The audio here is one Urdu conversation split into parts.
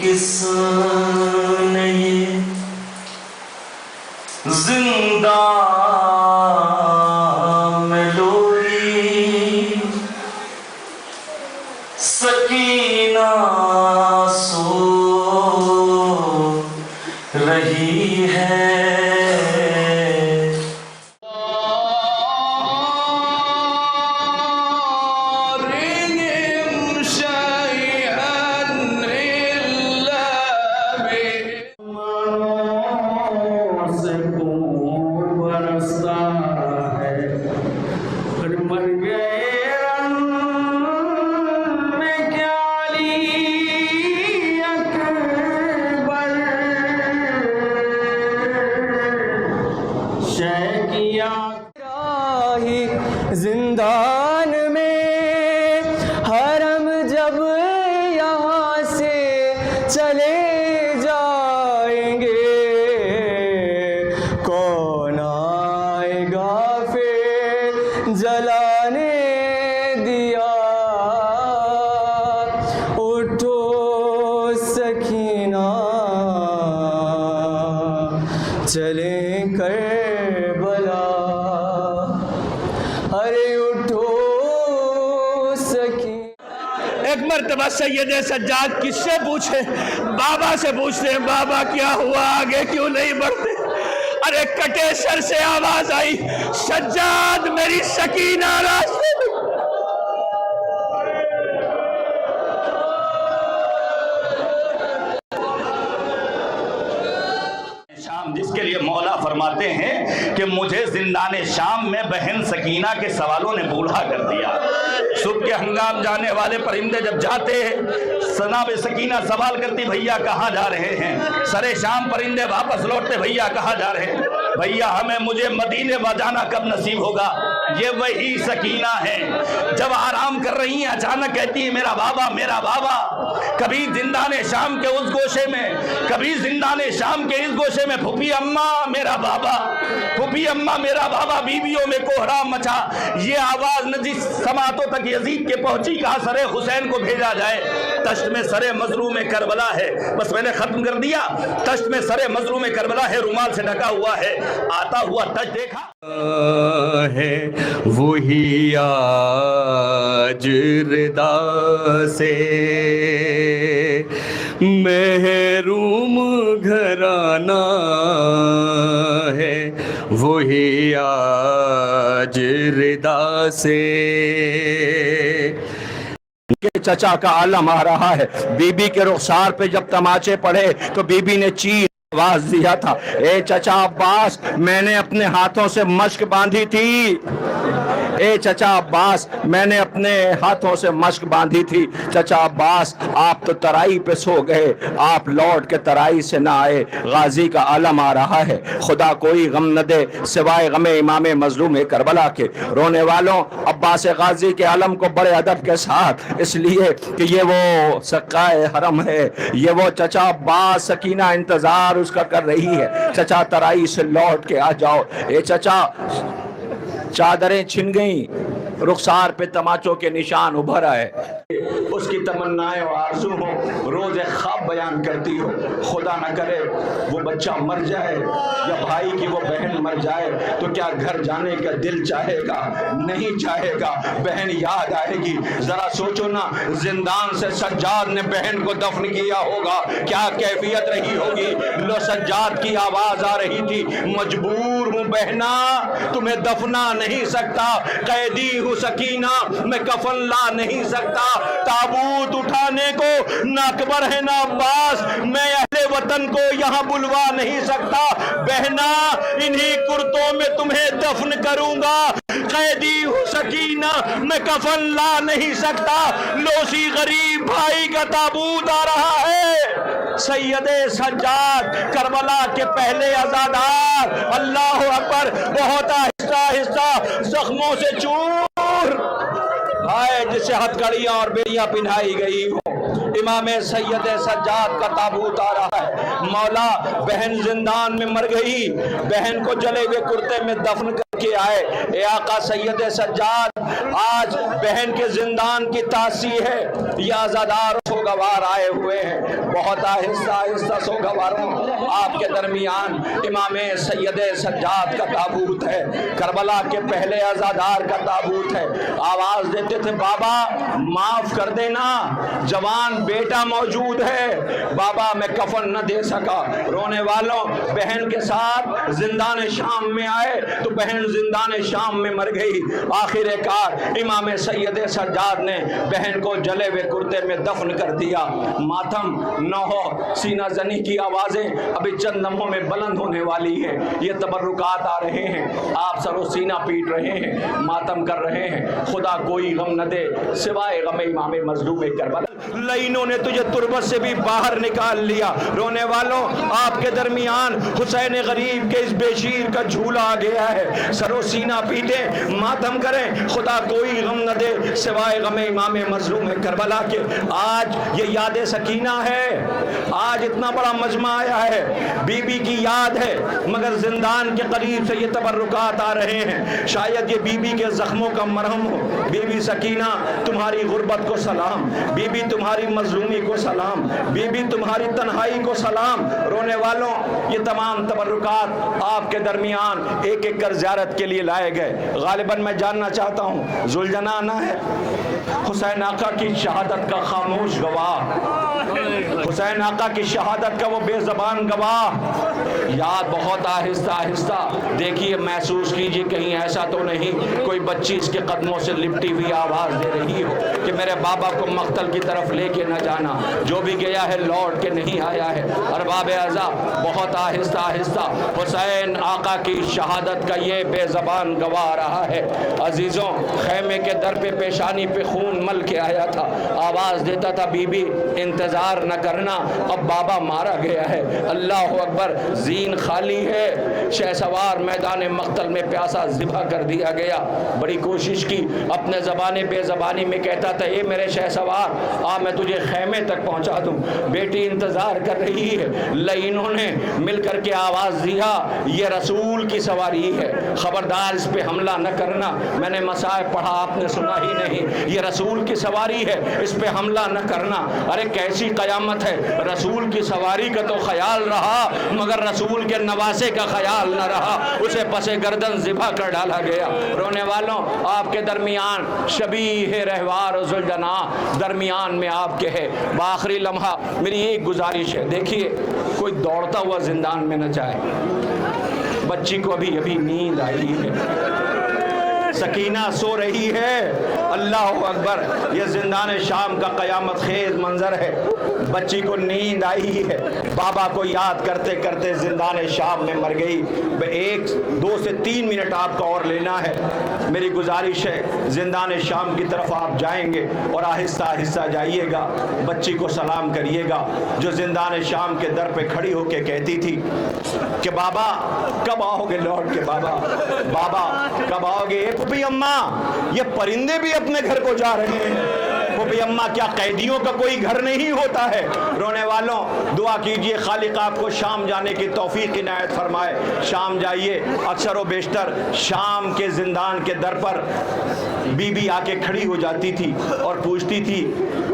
کس نے یہ زندہ میں لوری سکینہ سو رہی ہے زندان میں حرم جب یہاں سے چلے جائیں گے کون آئے گا پھر جلانے دیا اٹھو سکینہ چلیں کربلا ارے اٹھو سکینہ۔ ایک مرتبہ سید سجاد کس سے پوچھے؟ بابا سے پوچھتے ہیں بابا کیا ہوا آگے کیوں نہیں بڑھتے؟ ارے کٹے سر سے آواز آئی سجاد میری سکینہ راستے میں۔ شام جس کے لیے مولا فرماتے ہیں کہ مجھے زندان شام میں بہن سکینہ کے سوالوں نے بوڑھا کر دیا۔ صبح کے ہنگام جانے والے پرندے جب جاتے ہیں جناب سکینہ سوال کرتی بھیا کہاں جا رہے ہیں؟ سرے شام پرندے واپس لوٹتے بھیا کہاں جا رہے ہیں؟ بھیا مجھے مدینے جانا کب نصیب ہوگا؟ یہ وہی سکینہ ہے جب آرام کر رہی ہیں اچانک کہتی ہے میرا بابا میرا بابا۔ کبھی زندان شام کے اس گوشے میں کبھی زندان شام کے اس گوشے میں پھوپھی اماں میرا بابا پھوپھی اماں میرا بابا۔ بیویوں میں کوہرام مچا۔ یہ آواز نجس سماعتوں تک یزید کے پہنچی کہا سر حسین کو بھیجا جائے۔ تشت میں سر مظلوم کربلا ہے۔ بس میں نے ختم کر دیا۔ تشت میں سر مظلوم کربلا ہے رومال سے ڈھکا ہوا ہے۔ آتا ہوا تشت دیکھا ہے وہی آج ردا سے محروم گھرانہ ہے وہی آج ردا سے۔ کہ چچا کا عالم آ رہا ہے۔ بی بی کے رخسار پہ جب تماچے پڑے تو بی بی نے چیخ آواز دیا تھا اے چچا عباس میں نے اپنے ہاتھوں سے مشک باندھی تھی۔ اے چچا عباس میں نے اپنے ہاتھوں سے مشک باندھی تھی۔ چچا عباس آپ تو ترائی پہ سو گئے، آپ لوٹ کے ترائی سے نہ آئے۔ غازی کا عالم آ رہا ہے، خدا کوئی غم نہ دے سوائے غم امام مظلوم کربلا کے۔ رونے والوں عباس غازی کے عالم کو بڑے ادب کے ساتھ اس لیے کہ یہ وہ سقائے حرم ہے، یہ وہ چچا عباس سکینہ انتظار اس کا کر رہی ہے۔ چچا ترائی سے لوٹ کے آ جاؤ۔ اے چچا چادریں چھن گئیں، رخسار پہ تماچوں کے نشان ابھر آئے۔ اس کی تمنائیں و آرزو ہو، روز خواب بیان کرتی ہو، خدا نہ کرے وہ بچہ مر جائے یا بھائی کی وہ بہن مر جائے تو کیا گھر جانے کا دل چاہے گا؟ نہیں چاہے گا، بہن یاد آئے گی۔ ذرا سوچو نا زندان سے سجاد نے بہن کو دفن کیا ہوگا کیا کیفیت رہی ہوگی۔ لو سجاد کی آواز آ رہی تھی مجبور ہوں بہنا تمہیں دفنا نہیں سکتا، قیدی ہوں سکینہ میں کفن لا نہیں سکتا، تابوت اٹھانے کو نہ اکبر ہے نہ عباس، میں اہل وطن کو یہاں بلوا نہیں سکتا، بہنا انہی کرتوں میں تمہیں دفن کروں گا، قیدی ہوں سکینہ میں کفن لا نہیں سکتا، لوسی غریب بھائی کا تابوت آ رہا ہے۔ سید سجاد کربلا کے پہلے عزادار، اللہ اکبر، بہت آہستہ آہستہ زخموں سے چور آئے جسے ہتھکڑیاں اور بیڑیاں پہنائی گئی ہوں۔ امام سید سجاد کا تابوت آ رہا ہے۔ مولا بہن زندان میں مر گئی، بہن کو جلے ہوئے کرتے میں دفن کر کے آئے. اے آقا سید سجاد، آج بہن کے زندان کی تاسی ہے. یہ آزادار سوگوار آئے ہوئے ہیں. بہت آہستہ آہستہ سوگواروں، آپ کے درمیان امام سید سجاد کا تابوت ہے. کربلا کے پہلے آزادار کا تابوت ہے. آواز دیتے تھے بابا معاف کر دینا، جوان بیٹا موجود ہے. بابا میں کفن نہ دے سکا. رونے والوں، بہن کے ساتھ زندان شام میں آئے تو بہن زندان شام میں مر گئی. آخر کار امام سید سجاد نے بہن کو جلے ہوئے کرتے میں دفن کر دیا. ماتم نہ ہو، سینہ زنی کی آوازیں ابھی چند لمحوں میں بلند ہونے والی ہے. یہ تبرکات آ رہے ہیں، آپ سر و سینہ پیٹ رہے ہیں، ماتم کر رہے ہیں. خدا کوئی غم نہ دے سوائے غم امام مظلوم کربلا. لعینوں نے تجھے تربت سے بھی باہر نکال لیا. رونے والوں، آپ کے درمیان حسین غریب کے اس بے شیر کا جھولا آ گیا ہے. سر و سینہ پیٹے، ماتم کریں، خدا کوئی غم نہ دے سوائے غم امام مظلوم کربلا کے. آج یہ یاد سکینہ ہے، آج اتنا بڑا مجمع آیا ہے، بی بی کی یاد ہے، مگر زندان کے قریب سے یہ تبرکات آ رہے ہیں. شاید یہ بی بی کے زخموں کا مرہم ہو. بی بی سکینہ تمہاری غربت کو سلام، بی بی تمہاری مظلومی کو سلام، بی بی تمہاری تنہائی کو سلام. رونے والوں، یہ تمام تبرکات آپ کے درمیان ایک ایک کر زیارت کے لیے لائے گئے. غالباً میں جاننا چاہتا ہوں ذوالجناح آنا ہے، حسین آقا کی شہادت کا خاموش گواہ، حسین آقا کی شہادت کا وہ بے زبان گواہ. یاد بہت آہستہ آہستہ دیکھیے، محسوس کیجیے کہیں ایسا تو نہیں کوئی بچی اس کے قدموں سے لپٹی ہوئی آواز دے رہی ہو کہ میرے بابا کو مقتل کی طرف لے کے نہ جانا، جو بھی گیا ہے لوٹ کے نہیں آیا ہے. ارباب اعضا، بہت آہستہ آہستہ حسین آقا کی شہادت کا یہ بے زبان گواہ رہا ہے. عزیزوں، خیمے کے در پہ پیشانی پہ خون مل کے آیا تھا، آواز دیتا تھا بی بی انتظار نہ کرنا، اب بابا مارا گیا ہے. اللہ اکبر، زین خالی ہے، شہ سوار میدان مقتل میں پیاسا ذبح کر دیا گیا. بڑی کوشش کی، اپنے زبان بے زبانی میں کہتا تھا اے میرے شہ سوار آ میں تجھے خیمے تک پہنچا دوں، بیٹی انتظار کر رہی ہے. لعینوں نے مل کر کے آواز دیا یہ رسول کی سواری ہے، خبردار اس پہ حملہ نہ کرنا. میں نے مصائب پڑھا، آپ نے سنا ہی نہیں. یہ رسول کی سواری ہے، اس پہ حملہ نہ کرنا. ارے کیسی قیامت ہے، رسول کی سواری کا تو خیال رہا مگر رسول کے نواسے کا خیال نہ رہا، اسے پسے گردن ذبح کر ڈالا گیا. رونے والوں، آپ کے درمیان شبیہ رہوار و ذوالجناح درمیان میں آپ کے ہے. بآخری لمحہ میری ایک گزارش ہے، دیکھیے کوئی دوڑتا ہوا زندان میں نہ جائے. بچی کو ابھی ابھی نیند آئی ہے، سکینہ سو رہی ہے. اللہ اکبر، یہ زندان شام کا قیامت خیز منظر ہے. بچی کو نیند آئی ہے، بابا کو یاد کرتے کرتے زندان شام میں مر گئی. 1 2 سے 3 منٹ آپ کا اور لینا ہے. میری گزارش ہے زندان شام کی طرف آپ جائیں گے اور آہستہ آہستہ جائیے گا، بچی کو سلام کریے گا جو زندان شام کے در پہ کھڑی ہو کے کہتی تھی کہ بابا کب آؤ گے لوٹ کے، بابا بابا کب آؤ گے. پھوپھی اماں، یہ پرندے بھی اپنے گھر کو جا رہے ہیں. پھوپھی اماں، کیا قیدیوں کا کوئی گھر نہیں ہوتا ہے؟ رونے والوں، دعا کیجئے خالق آپ کو شام جانے کی توفیق عنایت فرمائے. شام جائیے. اکثر و بیشتر شام کے زندان کے در پر بی بی آ کے کھڑی ہو جاتی تھی اور پوچھتی تھی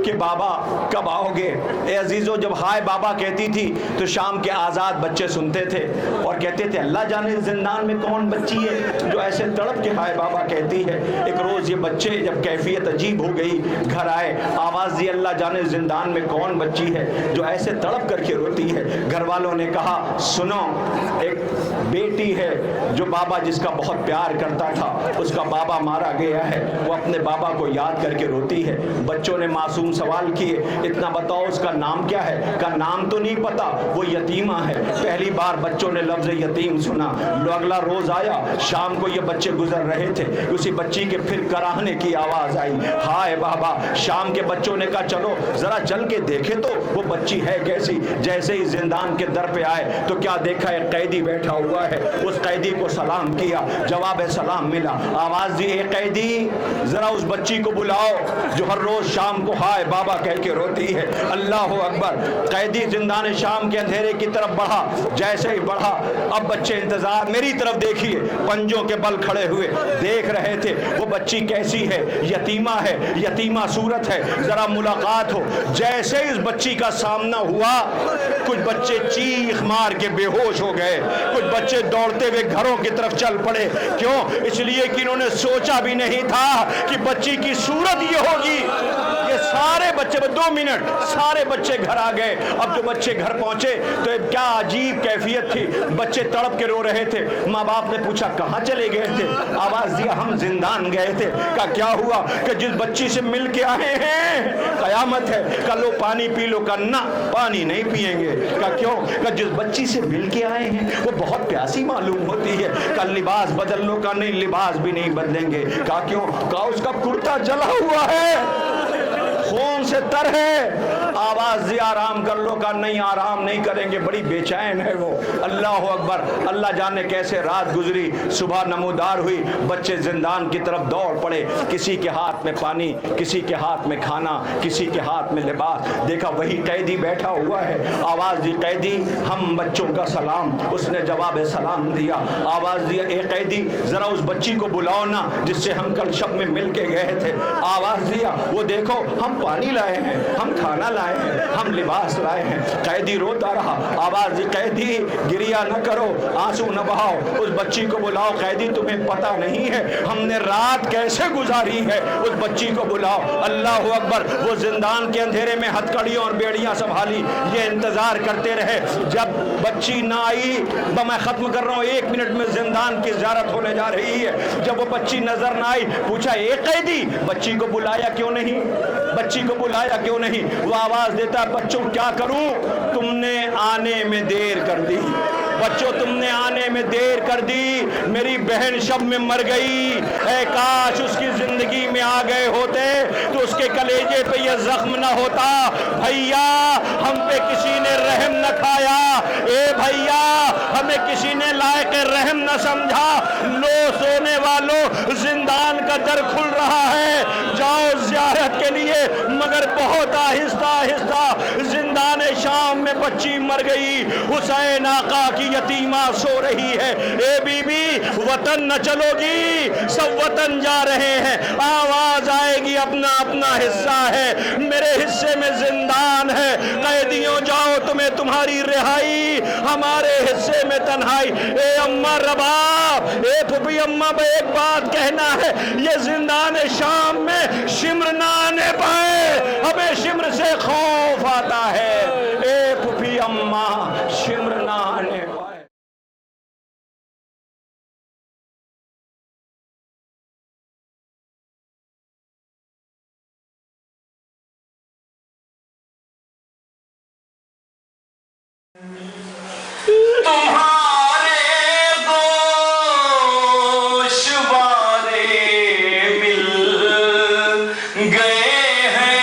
کہ بابا کب آؤ گے. اے عزیزو، جب ہائے بابا کہتی تھی تو شام کے آزاد بچے سنتے تھے اور کہتے تھے اللہ جانے زندان میں کون بچی ہے جو ایسے تڑپ کے ہائے بابا کہتی ہے. ایک روز یہ بچے جب کیفیت عجیب ہو گئی گھر آئے، آواز دی اللہ جانے زندان میں کون بچی ہے جو ایسے تڑپ کر کے روتی ہے. گھر والوں نے کہا سنو، ایک بیٹی ہے جو بابا جس کا بہت پیار کرتا تھا، اس کا بابا مارا گیا ہے، وہ اپنے بابا کو یاد کر کے روتی ہے. بچوں نے معصوم سوال کیے اتنا بتاؤ اس کا نام کیا ہے؟ کا نام تو نہیں پتا، وہ یتیمہ ہے. پہلی بار بچوں نے لفظ یتیم سنا. اگلا روز آیا، شام کو یہ بچے گزر رہے تھے، اسی بچی کے پھر کراہنے کی آواز آئی، ہائے بابا. شام کے بچوں نے کہا چلو ذرا چل کے دیکھے تو وہ بچی ہے کیسی. جیسے ہی زندان کے در پہ آئے تو کیا دیکھا ایک قیدی بیٹھا ہوا ہے. اس قیدی کو سلام کیا، جواب سلام ملا. آواز دی اے قیدی ذرا اس بچی کو بلاؤ جو ہر روز شام کو ہائے بابا کہہ کے روتی ہے۔ اللہ اکبر۔ قیدی زندان شام کے اندھیرے کی طرف بڑھا، جیسے ہی بڑھا اب بچے انتظار، میری طرف دیکھیے، پنجوں کے بل کھڑے ہوئے دیکھ رہے تھے وہ بچی کیسی ہے، یتیمہ ہے، یتیمہ صورت ہے، ذرا ملاقات ہو۔ جیسے اس بچی کا سامنا ہوا کچھ بچے چیخ مار کے بے ہوش ہو گئے، کچھ بچے دوڑتے ہوئے گھروں کی طرف چل پڑے۔ کیوں؟ اس لیے کہ انہوں نے سوچا بھی نہیں تھا کہ بچی کی صورت یہ ہوگی۔ یہ سارے بچے 2 منٹ سارے بچے گھر آ گئے۔ اب جو بچے گھر پہنچے تو کیا عجیب کیفیت تھی، بچے تڑپ کے رو رہے تھے۔ ماں باپ نے پوچھا کہاں چلے گئے تھے؟ آواز دیا ہم زندان گئے تھے۔ کہا کیا ہوا؟ کہ جس بچی سے مل کے آئے ہیں قیامت ہے، کہا لو پانی پی لو۔ کہا نہ پانی نہیں پیئیں گے۔ کہا کیوں؟ کہ جس بچی سے مل کے آئے ہیں وہ بہت پیاسی معلوم ہوتی ہے۔ کہا لباس بدل لو۔ کہا نہیں لباس بھی نہیں بدلیں گے۔ کہا کیوں؟ کہا اس کا کرتا جلا ہوا ہے، خون سے تر ہے۔ آواز دی آرام کر لو۔ کہا نہیں آرام نہیں کریں گے، بڑی بے چین ہے وہ۔ اللہ اکبر۔ اللہ جانے کیسے رات گزری، صبح نمودار ہوئی، بچے زندان کی طرف دوڑ پڑے، کسی کے ہاتھ میں پانی، کسی کے ہاتھ میں کھانا، کسی کے ہاتھ میں لباس۔ دیکھا وہی قیدی بیٹھا ہوا ہے۔ آواز دی قیدی ہم بچوں کا سلام۔ اس نے جواب سلام دیا۔ آواز دیا اے قیدی ذرا اس بچی کو بلاؤ نا جس سے ہم کل شب میں مل کے گئے تھے۔ آواز دیا وہ دیکھو ہم پانی لائے ہیں، ہم کھانا لائے ہیں، ہم لباس لائے ہیں۔ قیدی روتا رہا۔ آواز دی قیدی گریا نہ کرو، آنسو نہ بہاؤ، اس بچی کو بلاؤ۔ قیدی تمہیں پتہ نہیں ہے ہم نے رات کیسے گزاری ہے، اس بچی کو بلاؤ۔ اللہ اکبر۔ وہ زندان کے اندھیرے میں ہتھکڑیوں اور بیڑیاں سنبھالی، یہ انتظار کرتے رہے جب بچی نہ آئی۔ میں ختم کر رہا ہوں، 1 منٹ میں زندان کی زیارت ہونے جا رہی ہے۔ جب وہ بچی نظر نہ آئی پوچھا اے قیدی بچی کو بلایا کیوں نہیں، بچی کو بلایا کیوں نہیں؟ وہ آواز دیتا ہے بچوں کیا کروں، تم نے آنے میں دیر کر دی، بچوں تم نے آنے میں دیر کر دی، میری بہن شب میں مر گئی، اے کاش اس کی زندگی میں آ گئے ہوتے تو اس کے کلیجے پہ یہ زخم نہ ہوتا۔ بھیا ہم پہ کسی نے رحم نہ کھایا، اے بھیا ہمیں کسی نے لائق رحم نہ سمجھا۔ لو سونے والوں زندان کا در کھل رہا ہے، جاؤ زیارت کے لیے، مگر بہت آہستہ آہستہ۔ زندان شام میں بچی مر گئی، حسین آقا کی یتیمہ سو رہی ہے۔ اے بی بی وطن نہ چلو گی، سب وطن جا رہے ہیں، آواز آئے گی اپنا اپنا حصہ ہے، میرے حصے میں زندان ہے، قیدیوں جاؤ تمہیں تمہاری رہائی، ہمارے حصے میں تنہائی۔ اے اماں رباب، اے پھپھی اماں بھائی ایک بات کہنا ہے، یہ زندان شام میں شمر نہ آنے پائے، ہمیں شمر سے خوف آتا ہے۔ اے پھپھی اماں شمر نہ آنے پائے۔ تمہارے گوشوارے مل گئے ہیں،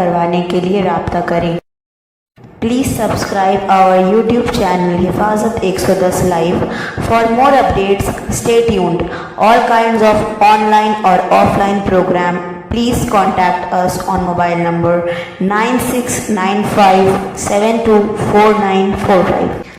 کروانے کے لیے رابطہ کریں۔ Please subscribe our YouTube channel Hifazat 110 Live. For more updates, stay tuned. All kinds of online or offline program, please contact us on mobile number 9695724945.